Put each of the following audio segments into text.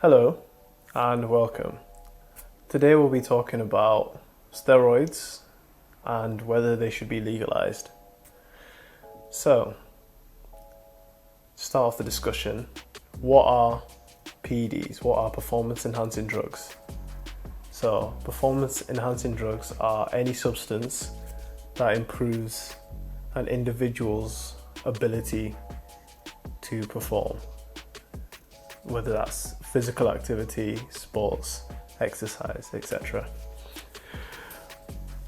Hello and welcome. Today we'll be talking about steroids and whether they should be legalized. So, to start off the discussion, what are PEDs? What are performance enhancing drugs? So, performance enhancing drugs are any substance that improves an individual's ability to perform, whether that's physical activity, sports, exercise, etc.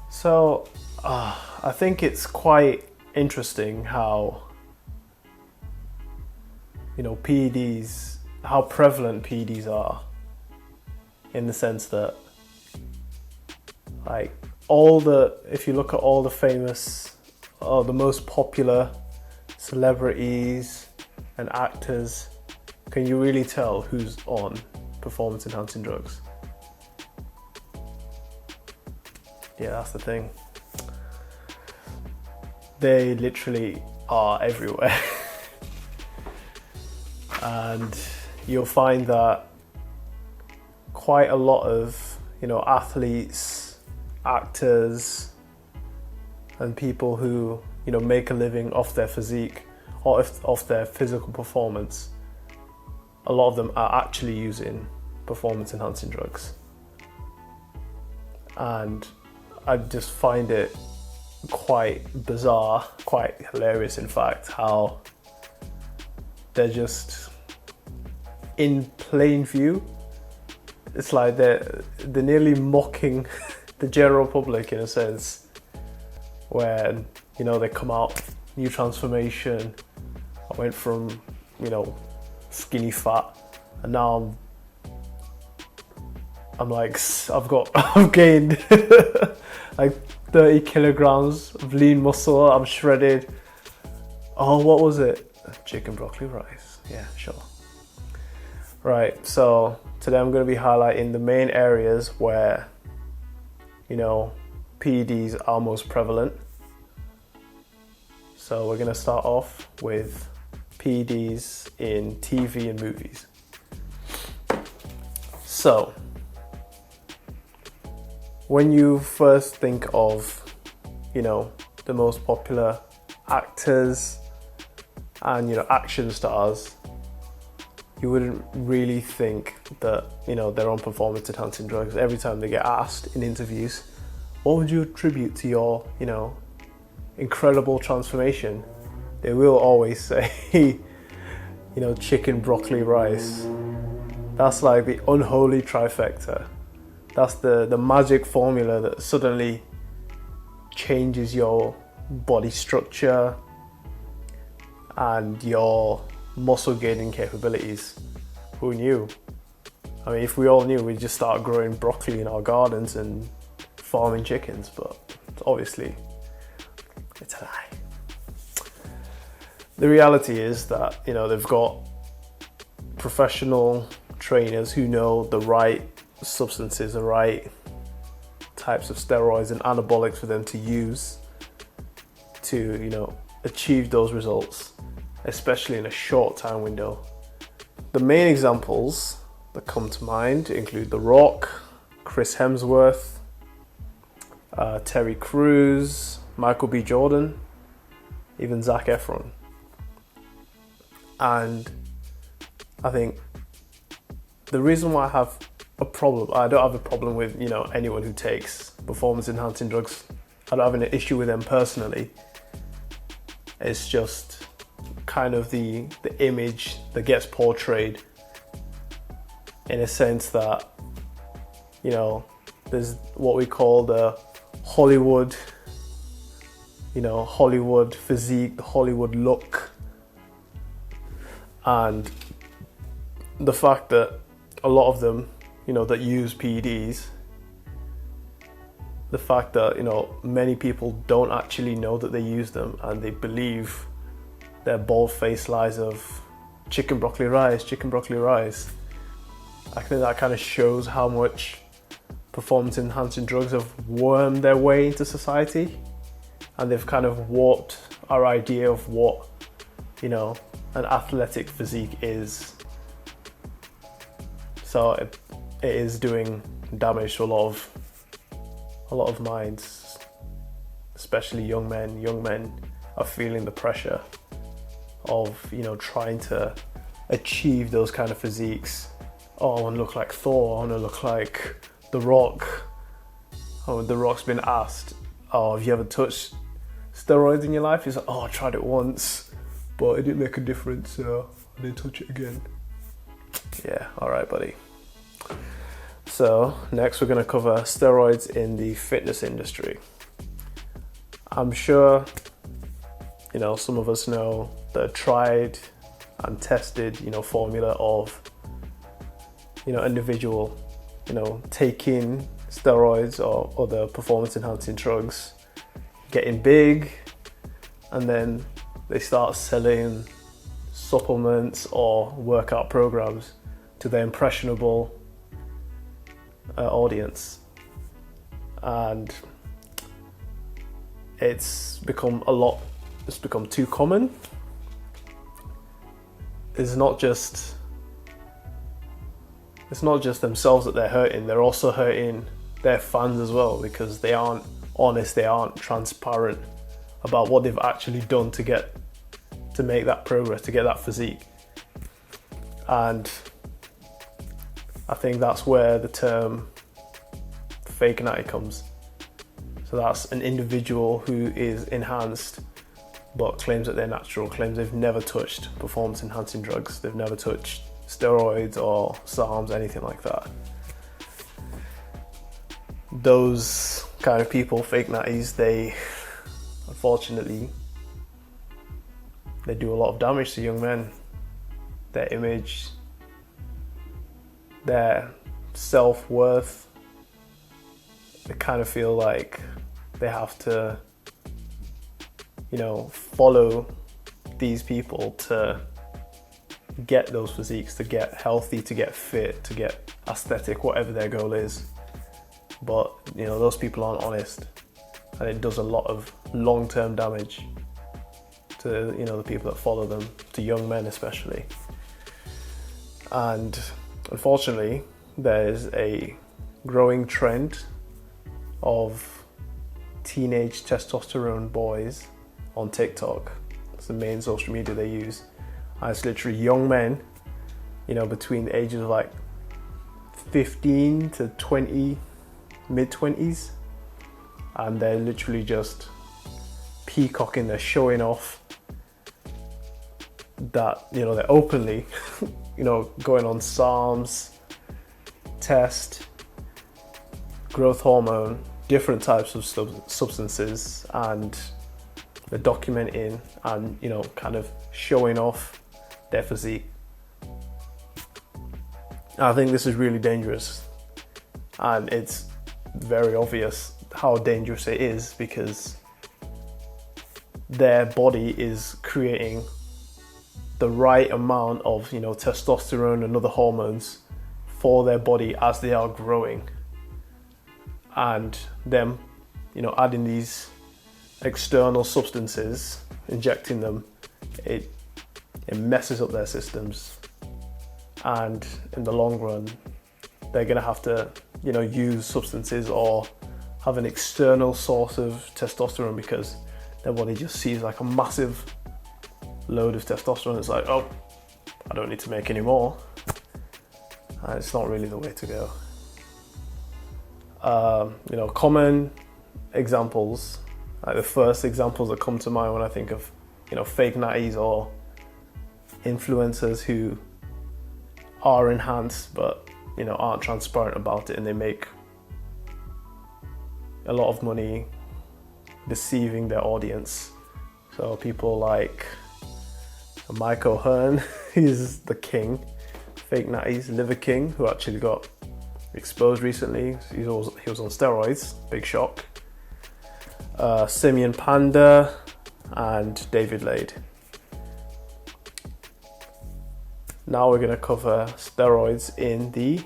So I think it's quite interesting how PEDs, how prevalent PEDs are, in the sense that if you look at all the famous or the most popular celebrities and actors, can you really tell who's on performance enhancing drugs? Yeah, that's the thing. They literally are everywhere. And you'll find that quite a lot of, athletes, actors, and people who, make a living off their physique or off their physical performance, a lot of them are actually using performance enhancing drugs. And I just find it quite bizarre, quite hilarious in fact, how they're just in plain view. It's like they're nearly mocking the general public in a sense, when they come out, new transformation, I went from skinny fat, and now I've gained like 30 kilograms of lean muscle. I'm shredded. Oh, what was it? Chicken broccoli rice. Yeah, sure. Right, so today I'm going to be highlighting the main areas where PEDs are most prevalent. So we're going to start off with PEDs in TV and movies. So, when you first think of, the most popular actors and, action stars, you wouldn't really think that, they're on performance enhancing drugs. Every time they get asked in interviews, what would you attribute to your, incredible transformation? They will always say, chicken, broccoli, rice. That's like the unholy trifecta. That's the magic formula that suddenly changes your body structure and your muscle gaining capabilities. Who knew? I mean, if we all knew, we'd just start growing broccoli in our gardens and farming chickens, but obviously it's a lie. The reality is that, they've got professional trainers who know the right substances, the right types of steroids and anabolics for them to use to, achieve those results, especially in a short time window. The main examples that come to mind include The Rock, Chris Hemsworth, Terry Crews, Michael B. Jordan, even Zac Efron. And I think the reason why I don't have a problem with, anyone who takes performance enhancing drugs. I don't have an issue with them personally. It's just kind of the image that gets portrayed, in a sense that, there's what we call the Hollywood physique, the Hollywood look. And the fact that a lot of them, that use PEDs, the fact that, many people don't actually know that they use them, and they believe their bald-faced lies of chicken, broccoli, rice. I think that kind of shows how much performance enhancing drugs have wormed their way into society, and they've kind of warped our idea of what, an athletic physique is. So it is doing damage to a lot of minds, especially young men. Young men are feeling the pressure of, you know, trying to achieve those kind of physiques. Oh, I want to look like Thor. I want to look like The Rock. Oh, The Rock's been asked, oh, have you ever touched steroids in your life? He's like, oh, I tried it once, but it didn't make a difference, so I didn't touch it again. Yeah, alright, buddy. So, next we're going to cover steroids in the fitness industry. I'm sure, you know, some of us know the tried and tested, you know, formula of, you know, individual, you know, taking steroids or other performance enhancing drugs, getting big, and then they start selling supplements or workout programs to their impressionable audience. And it's become too common. It's not just themselves that they're hurting, they're also hurting their fans as well, because they aren't honest, they aren't transparent about what they've actually done to make that progress, to get that physique. And I think that's where the term fake natty comes. So that's an individual who is enhanced but claims that they're natural, claims they've never touched performance enhancing drugs, they've never touched steroids or SARMs, anything like that. Those kind of people, fake natties, they unfortunately they do a lot of damage to young men. Their image, their self-worth, they kind of feel like they have to, you know, follow these people to get those physiques, to get healthy, to get fit, to get aesthetic, whatever their goal is. But, you know, those people aren't honest, and it does a lot of long-term damage to, you know, the people that follow them, to young men especially. And unfortunately, there's a growing trend of teenage testosterone boys on TikTok. It's the main social media they use. And it's literally young men, you know, between the ages of like 15 to 20, mid-20s. And they're literally just peacocking, they're showing off that, you know, they're openly, you know, going on SARMs, test, growth hormone, different types of substances, and they're documenting and, you know, kind of showing off their physique. I think this is really dangerous, and it's very obvious how dangerous it is, because their body is creating the right amount of, you know, testosterone and other hormones for their body as they are growing, and them, you know, adding these external substances, injecting them, it messes up their systems, and in the long run they're gonna have to, you know, use substances or have an external source of testosterone, because their body just sees like a massive load of testosterone. It's like, oh, I don't need to make any more. And it's not really the way to go. You know, common examples, like the first examples that come to mind when I think of, you know, fake natties or influencers who are enhanced but, you know, aren't transparent about it, and they make a lot of money deceiving their audience. So people like Mike O'Hearn, he's the king, fake natties, Liver King, who actually got exposed recently. He was on steroids, big shock. Simeon Panda and David Lade. Now we're going to cover steroids in the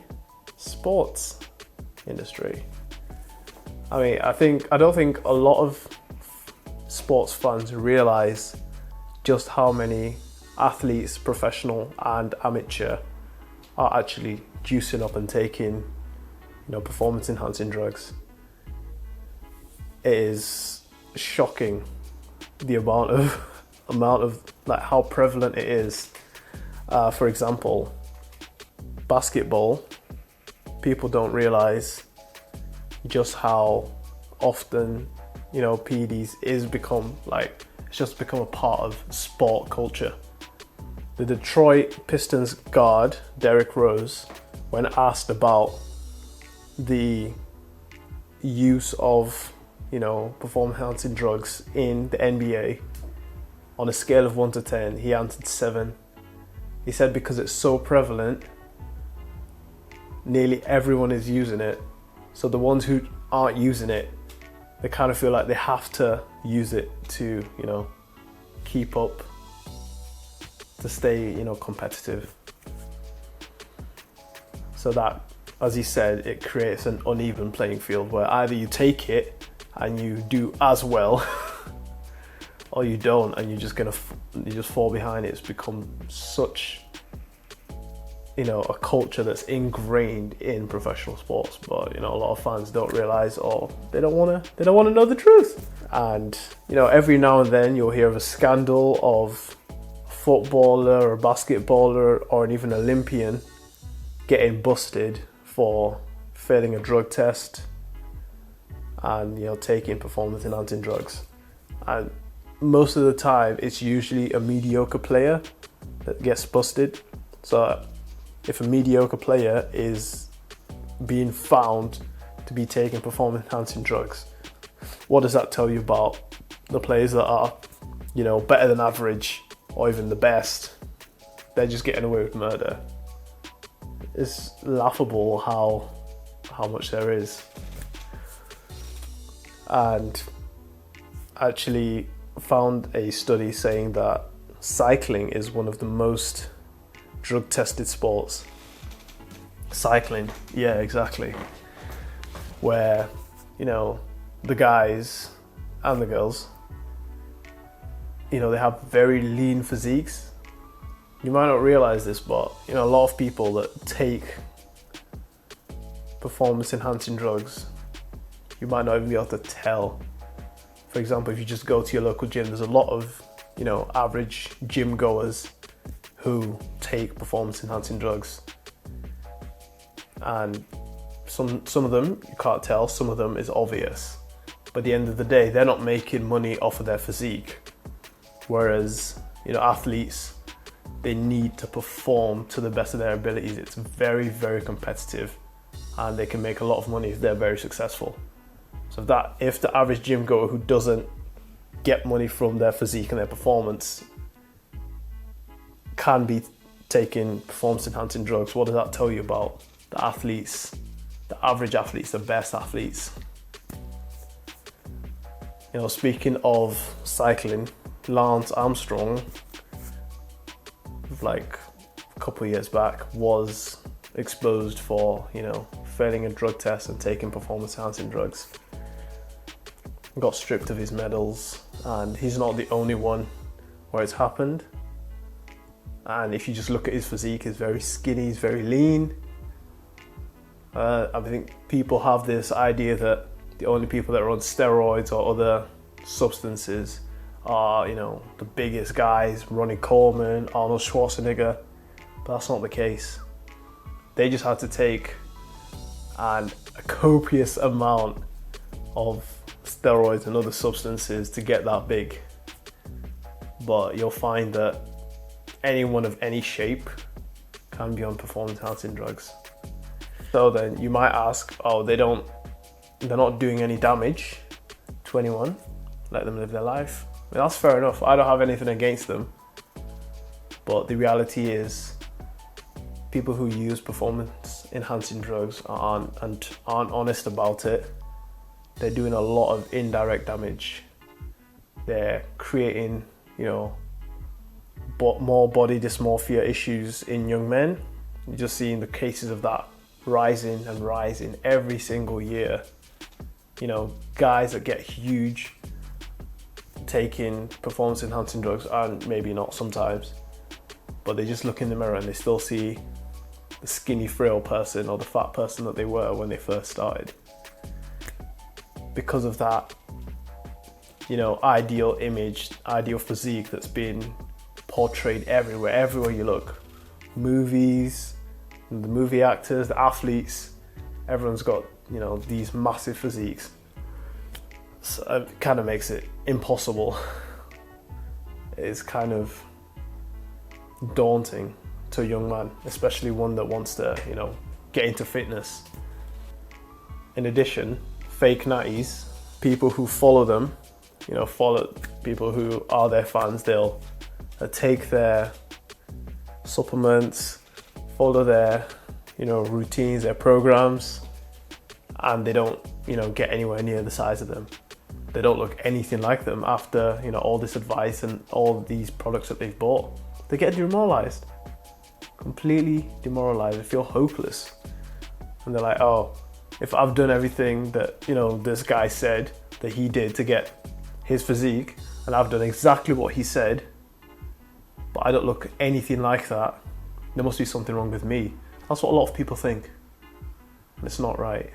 sports industry. I mean, I don't think a lot of sports fans realize just how many athletes, professional and amateur, are actually juicing up and taking, performance enhancing drugs. It is shocking the amount of like how prevalent it is. For example, basketball, people don't realize just how often, PEDs it's just become a part of sport culture. The Detroit Pistons guard, Derrick Rose, when asked about the use of, performance enhancing drugs in the NBA, on a scale of 1 to 10, he answered 7. He said because it's so prevalent, nearly everyone is using it. So the ones who aren't using it, they kind of feel like they have to use it to, keep up, to stay, competitive. So that, as he said, it creates an uneven playing field where either you take it and you do as well, or you don't, and you just fall behind it. It's become such, a culture that's ingrained in professional sports, but a lot of fans don't realize, or they don't want to know the truth. And every now and then you'll hear of a scandal of a footballer or basketballer or even an Olympian getting busted for failing a drug test and taking performance enhancing drugs. And most of the time it's usually a mediocre player that gets busted. So if a mediocre player is being found to be taking performance enhancing drugs, what does that tell you about the players that are, better than average or even the best? They're just getting away with murder. It's laughable how much there is. And actually found a study saying that cycling is one of the most drug tested sports. Cycling, yeah, exactly. Where, the guys and the girls, they have very lean physiques. You might not realize this, but a lot of people that take performance enhancing drugs, you might not even be able to tell. For example, if you just go to your local gym, there's a lot of, average gym goers who take performance enhancing drugs. And some of them you can't tell, some of them is obvious. But at the end of the day, they're not making money off of their physique. Whereas, athletes, they need to perform to the best of their abilities. It's very, very competitive, and they can make a lot of money if they're very successful. So if the average gym goer who doesn't get money from their physique and their performance can be taking performance enhancing drugs, what does that tell you about the athletes, the average athletes, the best athletes? Speaking of cycling, Lance Armstrong, like a couple of years back, was exposed for, failing a drug test and taking performance enhancing drugs. Got stripped of his medals, and he's not the only one where it's happened. And if you just look at his physique, he's very skinny, he's very lean. I think people have this idea that the only people that are on steroids or other substances are, the biggest guys, Ronnie Coleman, Arnold Schwarzenegger, but that's not the case. They just had to take a copious amount of steroids and other substances to get that big. But you'll find that anyone of any shape can be on performance enhancing drugs. So then you might ask, they're not doing any damage to anyone, let them live their life. I mean, that's fair enough. I don't have anything against them. But the reality is, people who use performance enhancing drugs aren't honest about it. They're doing a lot of indirect damage. They're creating, more body dysmorphia issues in young men. You're just seeing the cases of that rising and rising every single year. Guys that get huge taking performance enhancing drugs, and maybe not sometimes, but they just look in the mirror and they still see the skinny, frail person or the fat person that they were when they first started. Because of that, ideal image, ideal physique that's been portrayed everywhere you look. Movies, the movie actors, the athletes, everyone's got, these massive physiques. So it kind of makes it impossible. It's kind of daunting to a young man, especially one that wants to, get into fitness. In addition, fake natties, people who follow them, follow people who are their fans, they'll take their supplements, follow their, routines, their programs, and they don't, get anywhere near the size of them. They don't look anything like them after, all this advice and all these products that they've bought. They get demoralized, completely demoralized. They feel hopeless. And they're like, oh, if I've done everything that, this guy said that he did to get his physique, and I've done exactly what he said, but I don't look anything like that, there must be something wrong with me. That's what a lot of people think. And it's not right.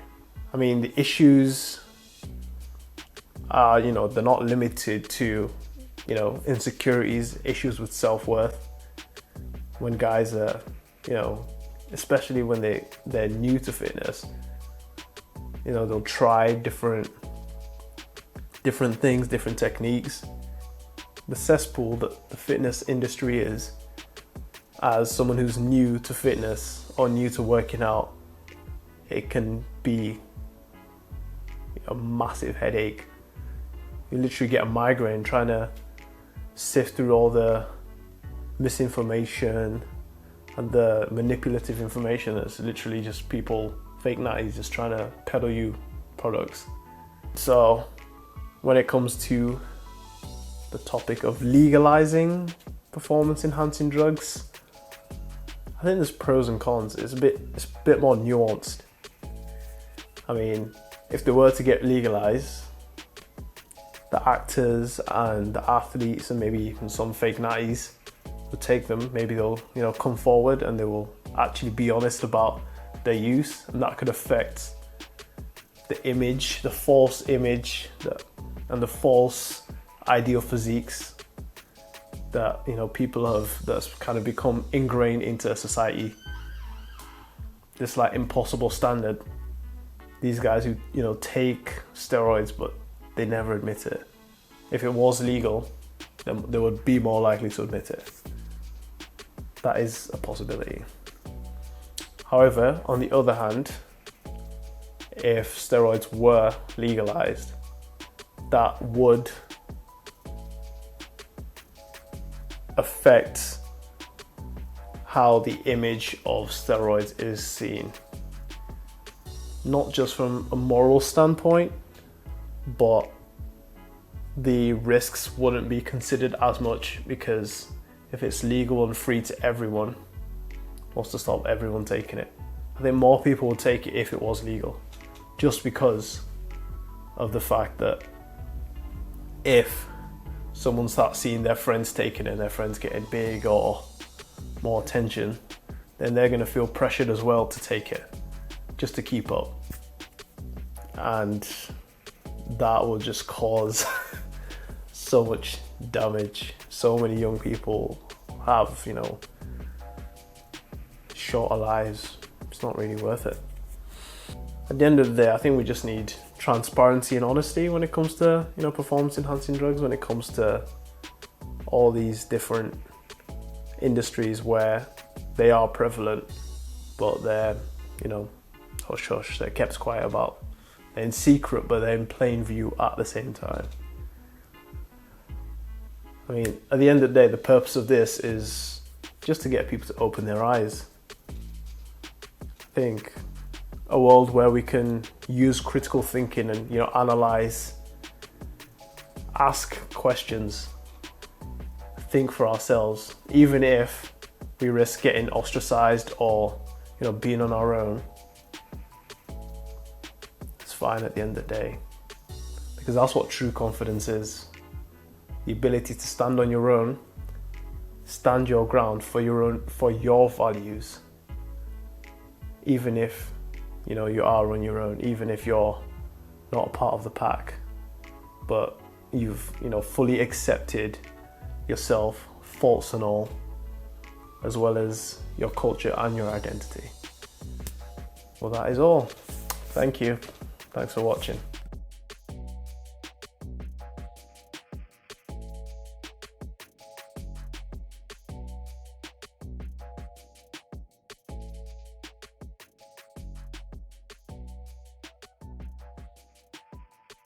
I mean, the issues are, they're not limited to, insecurities, issues with self-worth. When guys are, especially when they're new to fitness, they'll try different things, different techniques. The cesspool that the fitness industry is, as someone who's new to fitness or new to working out, it can be a massive headache. You literally get a migraine trying to sift through all the misinformation and the manipulative information that's literally just people, fake natties, just trying to peddle you products. So when it comes to the topic of legalizing performance enhancing drugs, I think there's pros and cons. It's a bit more nuanced. I mean, if they were to get legalized, the actors and the athletes and maybe even some fake natties would take them. Maybe they'll, come forward and they will actually be honest about their use, and that could affect the image, the false image and the false ideal physiques that people that's kind of become ingrained into society. This like impossible standard. These guys who take steroids but they never admit it. If it was legal, then they would be more likely to admit it. That is a possibility. However, on the other hand, if steroids were legalized, that would affect how the image of steroids is seen. Not just from a moral standpoint, but the risks wouldn't be considered as much, because if it's legal and free to everyone, what's to stop everyone taking it? I think more people would take it if it was legal, just because of the fact that if someone starts seeing their friends taking it and their friends getting big or more attention, then they're going to feel pressured as well to take it just to keep up. And that will just cause so much damage. So many young people have, shorter lives. It's not really worth it. At the end of the day, I think we just need transparency and honesty when it comes to, performance enhancing drugs, when it comes to all these different industries where they are prevalent, but they're, hush hush, they're kept quiet about. They're in secret, but they're in plain view at the same time. I mean, at the end of the day, the purpose of this is just to get people to open their eyes. I think a world where we can use critical thinking and, analyze, ask questions, think for ourselves, even if we risk getting ostracized or, being on our own. It's fine at the end of the day, because that's what true confidence is. The ability to stand on your own, stand your ground for your values, even if, you know, you are on your own, even if you're not a part of the pack, but you've, you know, fully accepted yourself, faults and all, as well as your culture and your identity. Well, that is all. Thank you. Thanks for watching.